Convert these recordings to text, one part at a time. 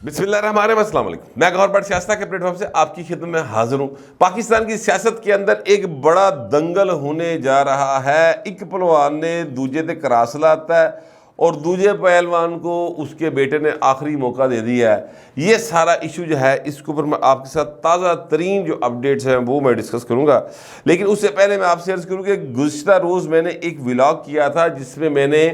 بسم اللہ الرحمن الرحیم، السلام علیکم۔ میں گور بٹ سیاست کے پلیٹ فارم سے آپ کی خدمت میں حاضر ہوں۔ پاکستان کی سیاست کے اندر ایک بڑا دنگل ہونے جا رہا ہے۔ ایک پہلوان نے دوجے تے کراس لاتا ہے اور دوجے پہلوان کو اس کے بیٹے نے آخری موقع دے دیا ہے۔ یہ سارا ایشو جو ہے، اس کے اوپر میں آپ کے ساتھ تازہ ترین جو اپڈیٹس ہیں وہ میں ڈسکس کروں گا۔ لیکن اس سے پہلے میں آپ سے عرض کروں کہ گزشتہ روز میں نے ایک ولاگ کیا تھا جس میں نے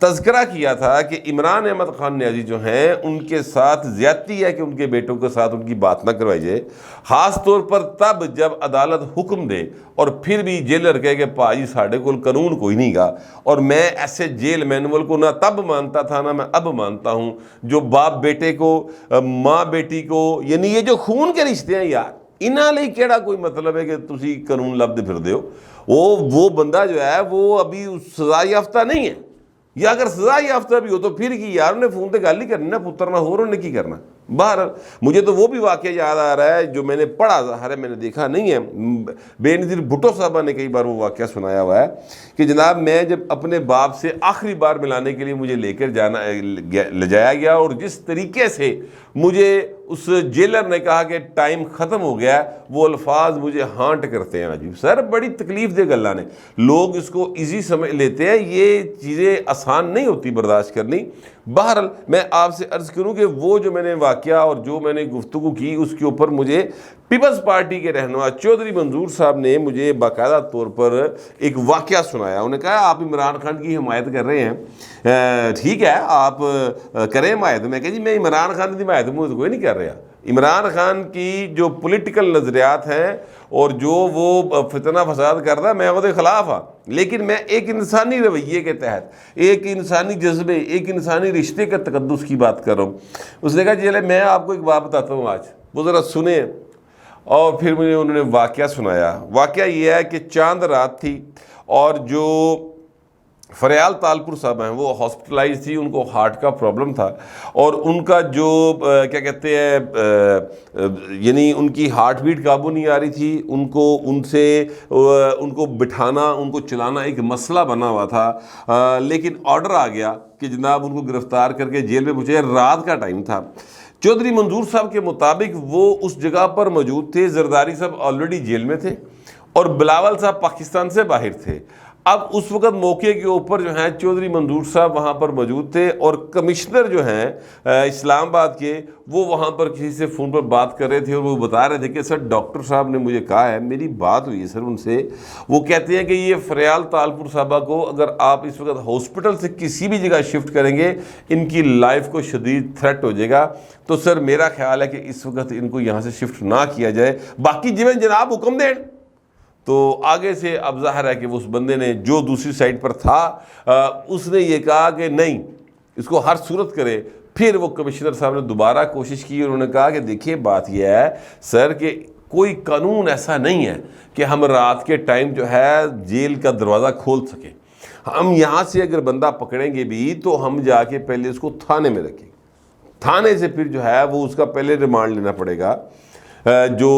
تذکرہ کیا تھا کہ عمران احمد خان نیازی جو ہیں ان کے ساتھ زیادتی ہے کہ ان کے بیٹوں کے ساتھ ان کی بات نہ کروائی جائے، خاص طور پر تب جب عدالت حکم دے اور پھر بھی جیلر کہے کہ پاجی ساڑھے کو قانون کوئی نہیں گا۔ اور میں ایسے جیل مینول کو نہ تب مانتا تھا نہ میں اب مانتا ہوں، جو باپ بیٹے کو، ماں بیٹی کو، یعنی یہ جو خون کے رشتے ہیں یار، انہاں لئی کیڑا کوئی مطلب ہے کہ تسی قانون لبدے پھر دیو۔ وہ بندہ جو ہے وہ ابھی سزا یافتہ نہیں ہے، یا اگر سزا یافتہ بھی ہو تو پھر کی یار نے فون تے گل ہی کرنی نا، پتر نہ ہو انہوں نے کی کرنا۔ بہرحال مجھے تو وہ بھی واقعہ یاد آ رہا ہے جو میں نے پڑھا، ظاہر ہے میں نے دیکھا نہیں ہے، بے نظیر بھٹو صاحبہ نے کئی بار وہ واقعہ سنایا ہوا ہے کہ جناب میں جب اپنے باپ سے آخری بار ملانے کے لیے مجھے لے کر لے جایا گیا، اور جس طریقے سے مجھے اس جیلر نے کہا کہ ٹائم ختم ہو گیا، وہ الفاظ مجھے ہانٹ کرتے ہیں عجیب سر، بڑی تکلیف دہ گلاں نے۔ لوگ اس کو ایزی سمجھ لیتے ہیں، یہ چیزیں آسان نہیں ہوتی برداشت کرنی۔ بہرحال میں آپ سے عرض کروں کہ وہ جو میں نے واقعہ اور جو میں نے گفتگو کی اس کے اوپر مجھے پیپلز پارٹی کے رہنما چودھری منظور صاحب نے مجھے باقاعدہ طور پر ایک واقعہ سنایا۔ انہوں نے کہا آپ عمران خان کی حمایت کر رہے ہیں، ٹھیک ہے آپ کریں حمایت۔ میں کہا جی میں عمران خان کی حمایت کوئی نہیں کر رہا۔ عمران خان کی جو پولیٹیکل نظریات ہیں اور جو وہ فتنہ فساد کرتا ہے میں وہ دے خلاف ہاں، لیکن میں ایک انسانی رویے کے تحت، ایک انسانی جذبے، ایک انسانی رشتے کے تقدس کی بات کر رہا ہوں۔ اس نے کہا چلے میں آپ کو ایک بات بتاتا ہوں آج، وہ ذرا سنیں۔ اور پھر مجھے انہوں نے واقعہ سنایا۔ واقعہ یہ ہے کہ چاند رات تھی اور جو فریال تالپور صاحب ہیں وہ ہاسپٹلائز تھی، ان کو ہارٹ کا پرابلم تھا، اور ان کا جو کیا کہتے ہیں یعنی ان کی ہارٹ بیٹ قابو نہیں آ رہی تھی، ان کو بٹھانا، ان کو چلانا ایک مسئلہ بنا ہوا تھا۔ لیکن آرڈر آ گیا کہ جناب ان کو گرفتار کر کے جیل میں پہنچے، رات کا ٹائم تھا۔ چودھری منظور صاحب کے مطابق وہ اس جگہ پر موجود تھے، زرداری صاحب آلریڈی جیل میں تھے اور بلاول صاحب پاکستان سے باہر تھے۔ اب اس وقت موقع کے اوپر جو ہیں چودھری منظور صاحب وہاں پر موجود تھے، اور کمشنر جو ہیں اسلام آباد کے وہ وہاں پر کسی سے فون پر بات کر رہے تھے، اور وہ بتا رہے تھے کہ سر ڈاکٹر صاحب نے مجھے کہا ہے، میری بات ہوئی ہے سر ان سے، وہ کہتے ہیں کہ یہ فریال تالپور صاحبہ کو اگر آپ اس وقت ہاسپٹل سے کسی بھی جگہ شفٹ کریں گے ان کی لائف کو شدید تھریٹ ہو جائے گا، تو سر میرا خیال ہے کہ اس وقت ان کو یہاں سے شفٹ نہ کیا جائے، باقی جناب حکم دیں۔ تو آگے سے اب ظاہر ہے کہ اس بندے نے جو دوسری سائٹ پر تھا اس نے یہ کہا کہ نہیں، اس کو ہر صورت کرے۔ پھر وہ کمشنر صاحب نے دوبارہ کوشش کی، انہوں نے کہا کہ دیکھیے بات یہ ہے سر کہ کوئی قانون ایسا نہیں ہے کہ ہم رات کے ٹائم جو ہے جیل کا دروازہ کھول سکیں۔ ہم یہاں سے اگر بندہ پکڑیں گے بھی تو ہم جا کے پہلے اس کو تھانے میں رکھیں، تھانے سے پھر جو ہے وہ اس کا پہلے ریمانڈ لینا پڑے گا، جو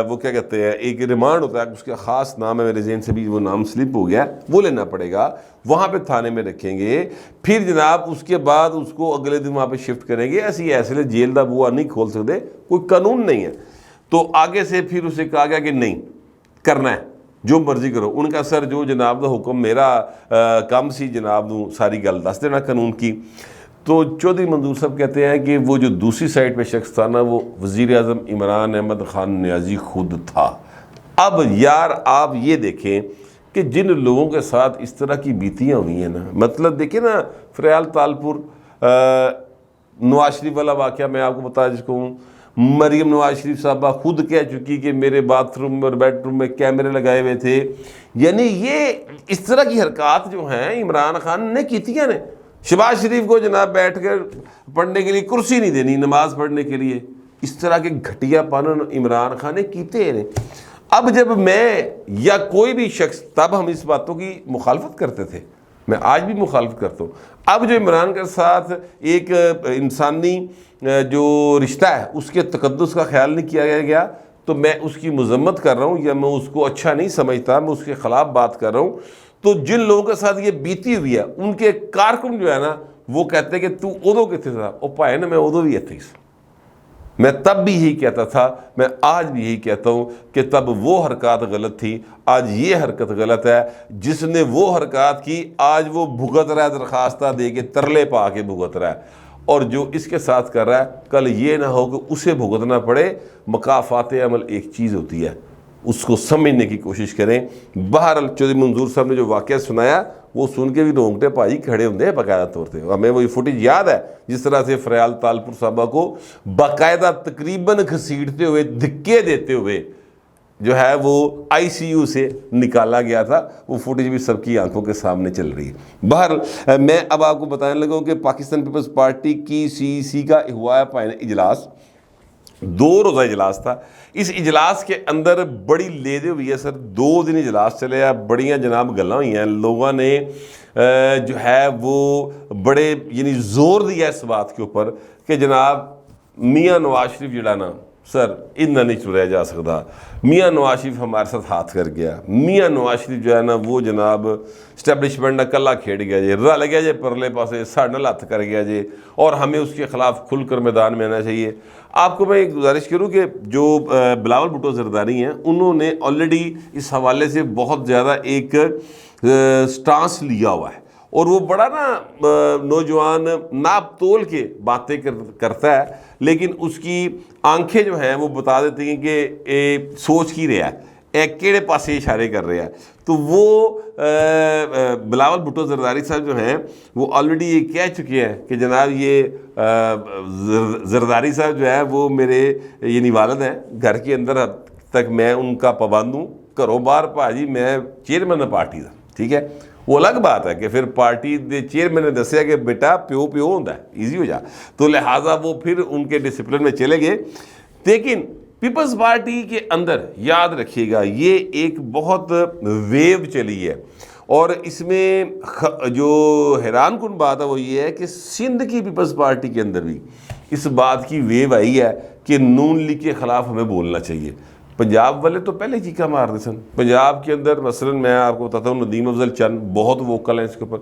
وہ کیا کہتے ہیں ایک ریمانڈ ہوتا ہے، اس کا خاص نام ہے، میرے ذہن سے بھی وہ نام سلپ ہو گیا، وہ لینا پڑے گا، وہاں پہ تھانے میں رکھیں گے۔ پھر جناب اس کے بعد اس کو اگلے دن وہاں پہ شفٹ کریں گے۔ ایسے جیل دا بوا نہیں کھول سکتے، کوئی قانون نہیں ہے۔ تو آگے سے پھر اسے کہا گیا کہ نہیں کرنا ہے، جو مرضی کرو۔ ان کا سر جو جناب دا حکم میرا کم سی جناب نو ساری گل دس دینا قانون کی۔ تو چودھری منظور صاحب کہتے ہیں کہ وہ جو دوسری سائٹ پہ شخص تھا نا، وہ وزیر اعظم عمران احمد خان نیازی خود تھا۔ اب یار آپ یہ دیکھیں کہ جن لوگوں کے ساتھ اس طرح کی بیتیاں ہوئی ہیں نا، مطلب دیکھیں نا، فریال تالپور نواز شریف والا واقعہ میں آپ کو بتا چکا ہوں، مریم نواز شریف صاحبہ خود کہہ چکی کہ میرے باتھ روم اور بیڈ روم میں کیمرے لگائے ہوئے تھے۔ یعنی یہ اس طرح کی حرکات جو ہیں عمران خان نے کیتیاں نے۔ شہباز شریف کو جناب بیٹھ کر پڑھنے کے لیے کرسی نہیں دینی نماز پڑھنے کے لیے، اس طرح کے گھٹیا پن عمران خان نے کیتے ہیں۔ اب جب میں یا کوئی بھی شخص، تب ہم اس باتوں کی مخالفت کرتے تھے، میں آج بھی مخالفت کرتا ہوں۔ اب جو عمران کے ساتھ ایک انسانی جو رشتہ ہے اس کے تقدس کا خیال نہیں کیا گیا، تو میں اس کی مذمت کر رہا ہوں، یا میں اس کو اچھا نہیں سمجھتا، میں اس کے خلاف بات کر رہا ہوں۔ تو جن لوگوں کے ساتھ یہ بیتی ہوئی ہے ان کے کارکن جو ہے نا، وہ کہتے ہیں کہ تو ادو کتنے تھا، وہ پائے نا میں ادو بھی اتنے میں تب بھی یہی کہتا تھا، میں آج بھی یہی کہتا ہوں کہ تب وہ حرکات غلط تھی، آج یہ حرکت غلط ہے۔ جس نے وہ حرکات کی آج وہ بھگت رہا ہے، درخواستہ دے کے ترلے پا کے بھگت رہا ہے، اور جو اس کے ساتھ کر رہا ہے کل یہ نہ ہو کہ اسے بھگتنا پڑے۔ مکافات عمل ایک چیز ہوتی ہے، اس کو سمجھنے کی کوشش کریں۔ بہرحال چودھری منظور صاحب نے جو واقعہ سنایا وہ سن کے بھی رونگٹے پائی کھڑے ہوتے ہیں باقاعدہ طور پہ۔ ہمیں وہی فوٹیج یاد ہے جس طرح سے فریال تالپور صاحبہ کو باقاعدہ تقریباً گھسیٹتے ہوئے، دھکے دیتے ہوئے جو ہے وہ آئی سی یو سے نکالا گیا تھا، وہ فوٹیج بھی سب کی آنکھوں کے سامنے چل رہی ہے۔ بہرحال میں اب آپ کو بتانے لگا ہوں کہ پاکستان پیپلز پارٹی کی سی سی کا ہوا ہے اجلاس، 2 روزہ اجلاس تھا۔ اس اجلاس کے اندر بڑی لیدے ہوئی ہے سر، 2 دن اجلاس چلے ہیں، بڑیاں جناب گلاں ہوئی ہیں، لوگوں نے جو ہے وہ بڑے یعنی زور دیا اس بات کے اوپر کہ جناب میاں نواز شریف جڑا نا سر اتنا نہیں چریا جا سکتا، میاں نواز شریف ہمارے ساتھ ہاتھ کر گیا، میاں نواز شریف جو ہے نا وہ جناب اسٹیبلشمنٹ نہ کلا کھیڑ گیا جی، رل گیا جی پرلے پاسے ساڑھے نال ہاتھ کر گیا جی، اور ہمیں اس کے خلاف کھل کر میدان میں آنا چاہیے۔ آپ کو میں ایک گزارش کروں کہ جو بلاول بھٹو زرداری ہیں انہوں نے آلریڈی اس حوالے سے بہت زیادہ ایک سٹانس لیا ہوا ہے، اور وہ بڑا نا نوجوان ناپ تول کے باتیں کرتا ہے، لیکن اس کی آنکھیں جو ہیں وہ بتا دیتی ہیں کہ سوچ کی رہا ہے، کیڑے پاسے اشارے کر رہے ہیں۔ تو وہ بلاول بھٹو زرداری صاحب جو ہیں وہ آلریڈی یہ کہہ چکے ہیں کہ جناب یہ زرداری صاحب جو ہے وہ میرے یعنی والد ہیں، گھر کے اندر اب تک میں ان کا پابند ہوں، گھروں باہر پاجی میں چیئرمین پارٹی دا، ٹھیک ہے۔ وہ الگ بات ہے کہ پھر پارٹی دے چیئرمین نے دسیا کہ بیٹا پیو ہوتا ہے، ایزی ہو جا، تو لہٰذا وہ پھر ان کے ڈسپلن میں چلے گئے۔ لیکن پیپلز پارٹی کے اندر یاد رکھیے گا یہ ایک بہت ویو چلی ہے، اور اس میں جو حیران کن بات ہے وہ یہ ہے کہ سندھ کی پیپلز پارٹی کے اندر بھی اس بات کی ویو آئی ہے کہ نون لیگ کے خلاف ہمیں بولنا چاہیے۔ پنجاب والے تو پہلے چیخا مارتے سن، پنجاب کے اندر مثلا میں آپ کو بتاتا ہوں ندیم افضل چند بہت ووکل ہیں اس کے اوپر،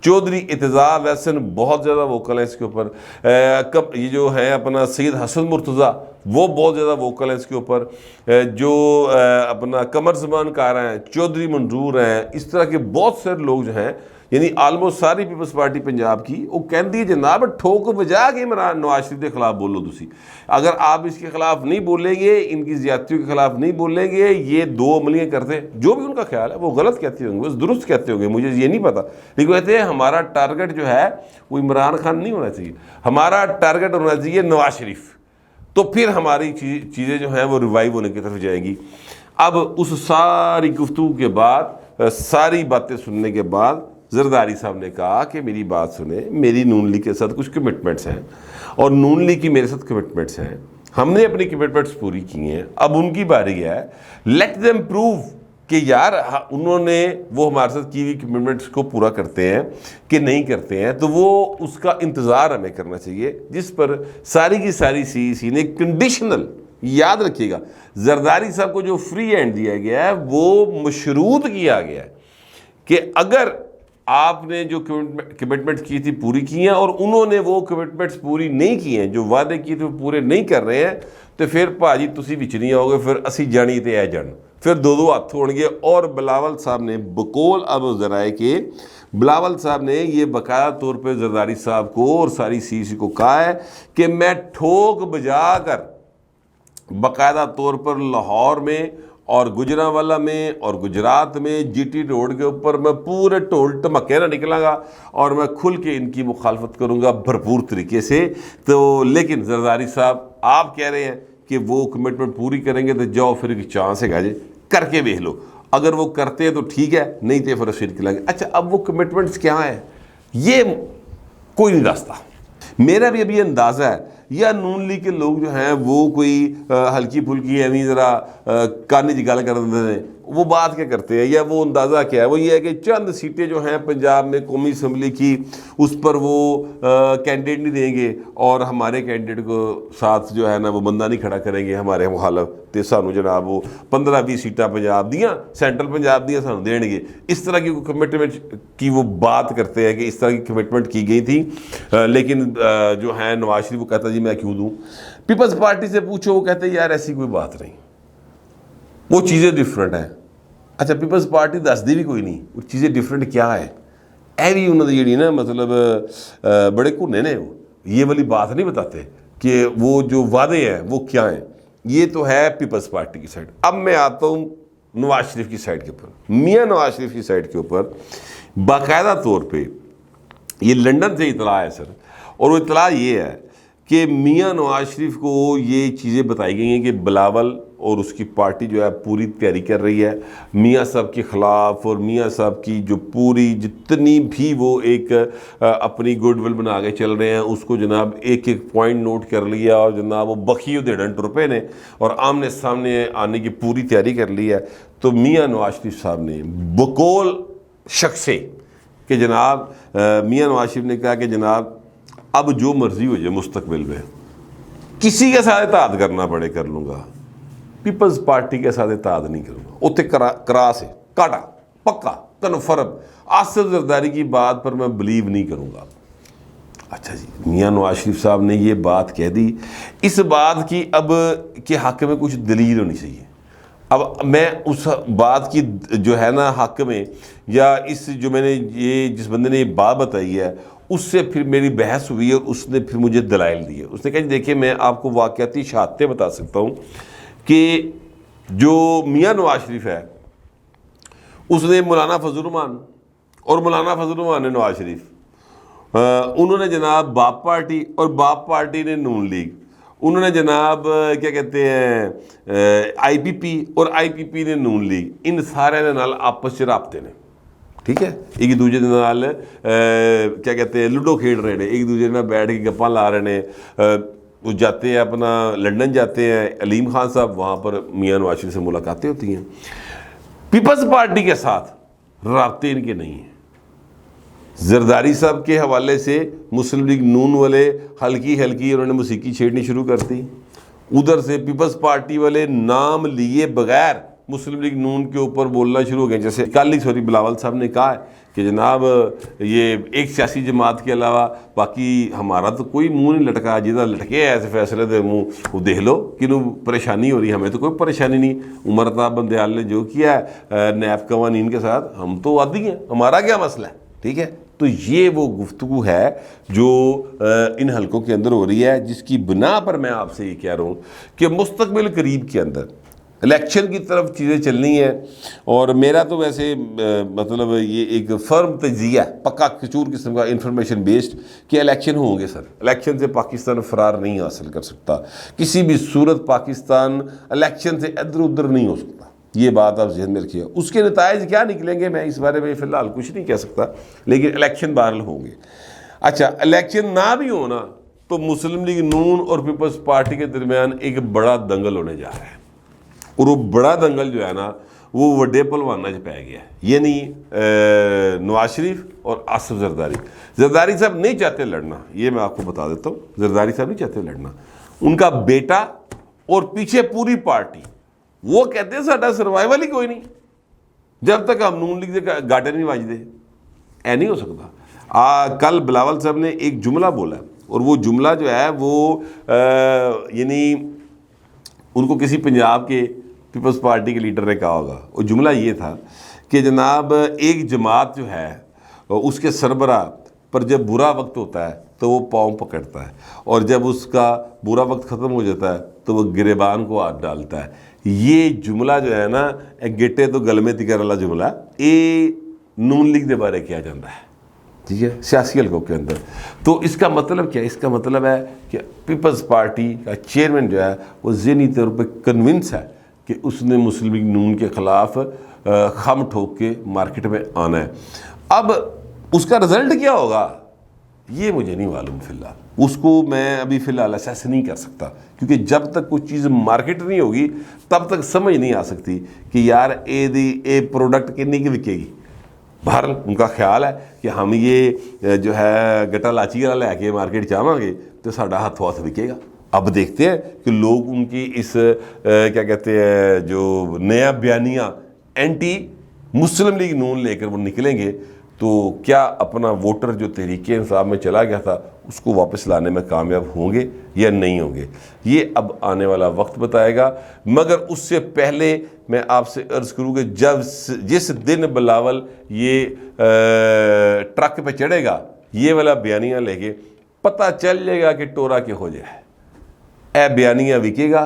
چودھری اعتزاز احسن بہت زیادہ ووکل ہیں اس کے اوپر، یہ جو ہے اپنا سید حسن مرتضیٰ وہ بہت زیادہ ووکل ہیں اس کے اوپر، جو اپنا قمر زمان کار ہیں، چودھری منظور ہیں، اس طرح کے بہت سارے لوگ جو ہیں یعنی آلموسٹ ساری پیپلز پارٹی پنجاب کی وہ کہندی ہے جناب ٹھوک بجا کے عمران نواز شریف کے خلاف بولو تسی، اگر آپ اس کے خلاف نہیں بولیں گے، ان کی زیادتیوں کے خلاف نہیں بولیں گے، یہ 2 عملیاں کرتے جو بھی ان کا خیال ہے وہ غلط کہتے ہوں گے، وہ درست کہتے ہوں گے، مجھے یہ نہیں پتا، لیکن کہتے ہیں ہمارا ٹارگٹ جو ہے وہ عمران خان نہیں ہونا چاہیے، ہمارا ٹارگٹ ہونا چاہیے نواز شریف، تو پھر ہماری چیزیں جو ہیں وہ ریوائیو ہونے کی طرف جائیں گی۔ اب اس ساری گفتگو کے بعد، ساری باتیں سننے کے بعد زرداری صاحب نے کہا کہ میری بات سنیں، میری نون لیگ کے ساتھ کچھ کمٹمنٹس ہیں اور نون لیگ کی میرے ساتھ کمٹمنٹس ہیں، ہم نے اپنی کمٹمنٹس پوری کی ہیں، اب ان کی باری ہے، لیٹ دیم پروو کہ یار انہوں نے وہ ہمارے ساتھ کی ہوئی کمٹمنٹس کو پورا کرتے ہیں کہ نہیں کرتے ہیں، تو وہ اس کا انتظار ہمیں کرنا چاہیے، جس پر ساری کی ساری سی نے کنڈیشنل، یاد رکھیے گا زرداری صاحب کو جو فری ہینڈ دیا گیا ہے وہ مشروط کیا گیا ہے کہ اگر آپ نے جو کمٹمنٹس کی تھی پوری کی ہیں اور انہوں نے وہ کمٹمنٹس پوری نہیں کی ہیں، جو وعدے کیے تھے وہ پورے نہیں کر رہے ہیں، تو پھر بھاجی تسی وچ نہیں آؤ گے، پھر اسی جانی تے اے جان، پھر 2 ہاتھ ہون گے۔ اور بلاول صاحب نے بقول اب ذرائع کے بلاول صاحب نے یہ باقاعدہ طور پہ زرداری صاحب کو اور ساری سی سی کو کہا ہے کہ میں ٹھوک بجا کر باقاعدہ طور پر لاہور میں اور گجرانوالہ میں اور گجرات میں جی ٹی روڈ کے اوپر میں پورے ٹول ٹمکے نہ نکلاں گا اور میں کھل کے ان کی مخالفت کروں گا بھرپور طریقے سے۔ تو لیکن زرداری صاحب آپ کہہ رہے ہیں کہ وہ کمٹمنٹ پوری کریں گے، تو جاؤ پھر ایک چانس ہے جی کر کے دیکھ لو، اگر وہ کرتے ہیں تو ٹھیک ہے، نہیں تو پھر شیر کھلائیں گے۔ اچھا اب وہ کمٹمنٹس کیا ہیں یہ کوئی نہیں دستا، میرا بھی ابھی اندازہ ہے یا نون لیگ کے لوگ جو ہیں وہ کوئی ہلکی پھلکی ایویں ذرا کانی چ گل کر دیتے ہیں، وہ بات کیا کرتے ہیں یا وہ اندازہ کیا ہے، وہ یہ ہے کہ چند سیٹیں جو ہیں پنجاب میں قومی اسمبلی کی اس پر وہ کینڈیڈیٹ نہیں دیں گے اور ہمارے کینڈیڈیٹ کو ساتھ جو ہے نا وہ بندہ نہیں کھڑا کریں گے ہمارے مخالف، تو سانو جناب وہ 15-20 سیٹاں پنجاب دیاں سینٹرل پنجاب دیاں سانو دین گے، اس طرح کی کمٹمنٹ کی وہ بات کرتے ہیں کہ اس طرح کی کمٹمنٹ کی گئی تھی۔ لیکن جو ہے نواز شریف وہ کہتا جی میں کیوں دوں، پیپلز پارٹی سے پوچھو وہ کہتے ہیں یار ایسی کوئی بات نہیں, وہ چیزیں ڈفرینٹ ہیں. اچھا پیپلز پارٹی دستی بھی کوئی نہیں وہ چیزیں ڈفرینٹ کیا ہے, اے بھی انہوں نے جی نا مطلب بڑے کنے نے, وہ یہ والی بات نہیں بتاتے کہ وہ جو وعدے ہیں وہ کیا ہیں. یہ تو ہے پیپلز پارٹی کی سائڈ. اب میں آتا ہوں نواز شریف کی سائڈ کے اوپر. میاں نواز شریف کی سائڈ کے اوپر باقاعدہ طور پہ یہ لنڈن سے اطلاع ہے سر, اور وہ اطلاع یہ ہے کہ میاں نواز شریف کو یہ چیزیں بتائی گئی ہیں کہ بلاول اور اس کی پارٹی جو ہے پوری تیاری کر رہی ہے میاں صاحب کے خلاف, اور میاں صاحب کی جو پوری جتنی بھی وہ ایک اپنی گڈ ول بنا کے چل رہے ہیں اس کو جناب ایک ایک پوائنٹ نوٹ کر لیا, اور جناب وہ بخیو دیڑھن ٹرپے نے اور آمنے سامنے آنے کی پوری تیاری کر لی ہے. تو میاں نواز شریف صاحب نے بقول شخصے کہ جناب میاں نواز شریف نے کہا کہ جناب اب جو مرضی ہو جائے مستقبل میں کسی کے ساتھ اتحاد کرنا پڑے کر لوں گا, پیپلز پارٹی کے ساتھ اتحاد نہیں کروں گا. اتنے کرا سے کاٹا پکا کنفرم, آصف زرداری کی بات پر میں بلیو نہیں کروں گا. اچھا جی, میاں نواز شریف صاحب نے یہ بات کہہ دی. اس بات کی اب کے حق میں کچھ دلیل ہونی چاہیے. اب میں اس بات کی جو ہے نا حق میں, یا اس جو میں نے یہ جس بندے نے یہ بات بتائی ہے اس سے پھر میری بحث ہوئی اور اس نے پھر مجھے دلائل دیے. اس نے کہا جی دیکھیں میں آپ کو واقعاتی شہادتیں بتا سکتا ہوں کہ جو میاں نواز شریف ہے اس نے مولانا فضل الرحمان اور مولانا فضل الرحمان نے نواز شریف, انہوں نے جناب باپ پارٹی اور باپ پارٹی نے نون لیگ, انہوں نے جناب کیا کہتے ہیں آئی پی پی اور آئی پی پی نے نون لیگ, ان سارے دے نال آپس چ رابطے نے. ٹھیک ہے, ایک دوجے دے نال کیا کہتے ہیں لوڈو کھیڈ رہے ہیں, ایک دوجے نال بیٹھ کے گپاں لا رہے ہیں. وہ جاتے ہیں اپنا لنڈن جاتے ہیں, علیم خان صاحب وہاں پر میاں نواز شریف سے ملاقاتیں ہوتی ہیں. پیپلز پارٹی کے ساتھ رابطے ان کے نہیں ہیں. زرداری صاحب کے حوالے سے مسلم لیگ نون والے ہلکی انہوں نے موسیقی چھیڑنی شروع کر دی. ادھر سے پیپلز پارٹی والے نام لیے بغیر مسلم لیگ نون کے اوپر بولنا شروع ہو گئے. جیسے کل بلاول صاحب نے کہا ہے کہ جناب یہ ایک سیاسی جماعت کے علاوہ باقی ہمارا تو کوئی منہ نہیں لٹکا, جدھر لٹکے ایسے فیصلے دے منہ وہ دیکھ لو کنوں پریشانی ہو رہی ہے, ہمیں تو کوئی پریشانی نہیں. عمر طاہر بندیال نے جو کیا ہے نیب قوانین کے ساتھ, ہم تو عادی ہیں, ہمارا کیا مسئلہ ہے. ٹھیک ہے, تو یہ وہ گفتگو ہے جو ان حلقوں کے اندر ہو رہی ہے, جس کی بنا پر میں آپ سے یہ کہہ رہا ہوں کہ مستقبل قریب کے اندر الیکشن کی طرف چیزیں چلنی ہیں. اور میرا تو ویسے مطلب یہ ایک فرم تجزیہ پکا کچور قسم کا انفارمیشن بیسڈ کہ الیکشن ہوں گے سر. الیکشن سے پاکستان فرار نہیں حاصل کر سکتا, کسی بھی صورت پاکستان الیکشن سے ادھر ادھر نہیں ہو سکتا. یہ بات آپ ذہن میں رکھیے. اس کے نتائج کیا نکلیں گے میں اس بارے میں فی الحال کچھ نہیں کہہ سکتا, لیکن الیکشن بہرحال ہوں گے. اچھا الیکشن نہ بھی ہونا تو مسلم لیگ نون اور پیپلز پارٹی کے درمیان ایک بڑا دنگل ہونے جا رہا ہے, اور وہ بڑا دنگل جو ہے نا وہ وڈے پہلوانا چ پی گیا ہے. یعنی نواز شریف اور آصف زرداری صاحب نہیں چاہتے لڑنا, یہ میں آپ کو بتا دیتا ہوں. زرداری صاحب نہیں چاہتے لڑنا, ان کا بیٹا اور پیچھے پوری پارٹی وہ کہتے ہیں ساڈا سروائیول ہی کوئی نہیں جب تک ہم نون لیگ سے گاٹے نہیں واجدے. اے نہیں ہو سکتا. کل بلاول صاحب نے ایک جملہ بولا, اور وہ جملہ جو ہے وہ یعنی ان کو کسی پنجاب کے پیپلز پارٹی کے لیڈر نے کہا ہوگا. وہ جملہ یہ تھا کہ جناب ایک جماعت جو ہے اس کے سربراہ پر جب برا وقت ہوتا ہے تو وہ پاؤں پکڑتا ہے, اور جب اس کا برا وقت ختم ہو جاتا ہے تو وہ گریبان کو ہاتھ ڈالتا ہے. یہ جملہ جو ہے نا گٹے تو گل میں تکر والا جملہ, یہ نون لیگ دے بارے کیا جاتا ہے. ٹھیک ہے, سیاسی حلقوں کے اندر. تو اس کا مطلب کیا ہے؟ اس کا مطلب ہے کہ پیپلز پارٹی کا چیئرمین جو ہے وہ ذہنی طور پہ کنونس ہے کہ اس نے مسلم لیگ نون کے خلاف خم ٹھوک کے مارکیٹ میں آنا ہے. اب اس کا رزلٹ کیا ہوگا یہ مجھے نہیں معلوم فی الحال. اس کو میں ابھی فی الحال اسیس نہیں کر سکتا, کیونکہ جب تک کوئی چیز مارکیٹ نہیں ہوگی تب تک سمجھ نہیں آ سکتی کہ یار اے پروڈکٹ کنی کی بکے گی. بہرحال ان کا خیال ہے کہ ہم یہ جو ہے گٹا لاچی والا لے کے مارکیٹ چاہواں گے تو ساڈا ہاتھوں ہاتھ بکے گا. اب دیکھتے ہیں کہ لوگ ان کی اس کیا کہتے ہیں جو نیا بیانیہ اینٹی مسلم لیگ نون لے کر وہ نکلیں گے تو کیا اپنا ووٹر جو تحریک انصاف میں چلا گیا تھا اس کو واپس لانے میں کامیاب ہوں گے یا نہیں ہوں گے، یہ اب آنے والا وقت بتائے گا۔ مگر اس سے پہلے میں آپ سے عرض کروں کہ جس دن بلاول یہ ٹرک پہ چڑھے گا یہ والا بیانیہ لے کے، پتہ چل جائے گا کہ ٹورا کے ہو جائے، اے بیانیہ وکے گا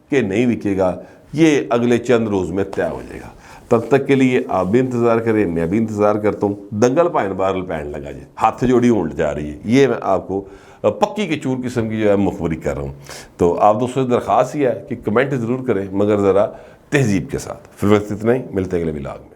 کہ نہیں وکے گا، یہ اگلے چند روز میں طے ہو جائے گا۔ تب تک کے لیے آپ بھی انتظار کریں، میں بھی انتظار کرتا ہوں۔ دنگل پائن بارل پہن لگا جی، ہاتھ جوڑی اونٹ جا رہی ہے، یہ میں آپ کو پکی کے چور قسم کی جو ہے مخبری کر رہا ہوں۔ تو آپ دوستوں سے درخواست یہ ہے کہ کمنٹ ضرور کریں، مگر ذرا تہذیب کے ساتھ۔ فی الوقت اتنا ہی، ملتے ہیں اگلے ولاگ میں۔